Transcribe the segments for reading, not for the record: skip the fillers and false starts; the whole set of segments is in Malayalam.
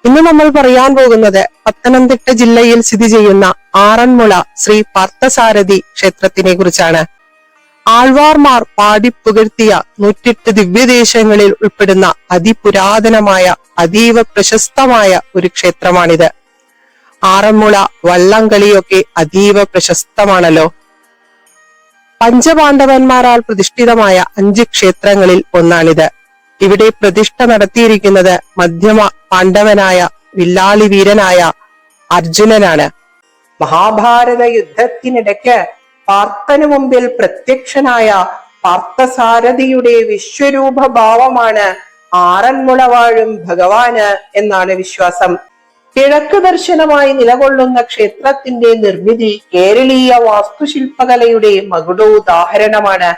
ഇന്ന് നമ്മൾ പറയാൻ പോകുന്നത് പത്തനംതിട്ട ജില്ലയിൽ സ്ഥിതി ചെയ്യുന്ന ആറന്മുള ശ്രീ പാർത്ഥസാരഥി ക്ഷേത്രത്തിനെ കുറിച്ചാണ്. ആൾവാർമാർ പാടിപ്പുകഴ്ത്തിയ 108 ദിവ്യദേശങ്ങളിൽ ഉൾപ്പെടുന്ന അതിപുരാതനമായ അതീവ പ്രശസ്തമായ ഒരു ക്ഷേത്രമാണിത്. ആറന്മുള വള്ളംകളിയൊക്കെ അതീവ പ്രശസ്തമാണല്ലോ. പഞ്ചപാണ്ഡവന്മാരാൽ പ്രതിഷ്ഠിതമായ 5 ക്ഷേത്രങ്ങളിൽ ഒന്നാണിത്. ഇവിടെ പ്രതിഷ്ഠ നടത്തിയിരിക്കുന്നത് മധ്യമ പാണ്ഡവനായ വില്ലാളി വീരനായ അർജുനനാണ്. മഹാഭാരത യുദ്ധത്തിനിടയ്ക്ക് പാർത്ഥനു മുമ്പിൽ പ്രത്യക്ഷനായ പാർത്ഥസാരഥിയുടെ വിശ്വരൂപ ഭാവമാണ് ആറന്മുള വാഴും ഭഗവാന് എന്നാണ് വിശ്വാസം. കിഴക്ക് ദർശനമായി നിലകൊള്ളുന്ന ക്ഷേത്രത്തിന്റെ നിർമ്മിതി കേരളീയ വാസ്തുശില്പകലയുടെ മകുടോദാഹരണമാണ്.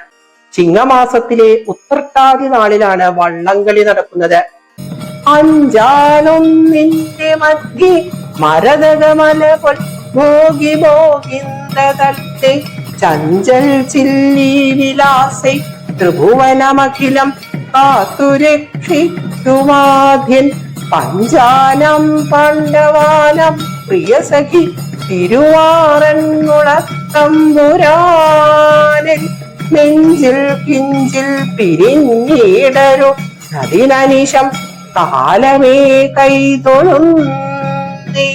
ചിങ്ങമാസത്തിലെ ഉത്രട്ടാതി നാളിലാണ് വള്ളംകളി നടക്കുന്നത്. അഞ്ചാനൊന്നിന്റെ മധ്യേ മരതകമല ഭോഗി ഭോഗിന്ദേ ചഞ്ചൽ ചില്ലി വിലാസേ ത്രിഭുവനമഖിലം കാത്തുരക്ഷിക്കുമാധ്യൻ പഞ്ചാനം പാണ്ഡവാനം പ്രിയസഖി തിരുവാറന്മുളത്തമ്പുരാനിൽ നെഞ്ചിൽ കിഞ്ചിൽ പിരിഞ്ഞിടരു അതിനനിശം കാലമേ കൈതൊഴുന്നേ.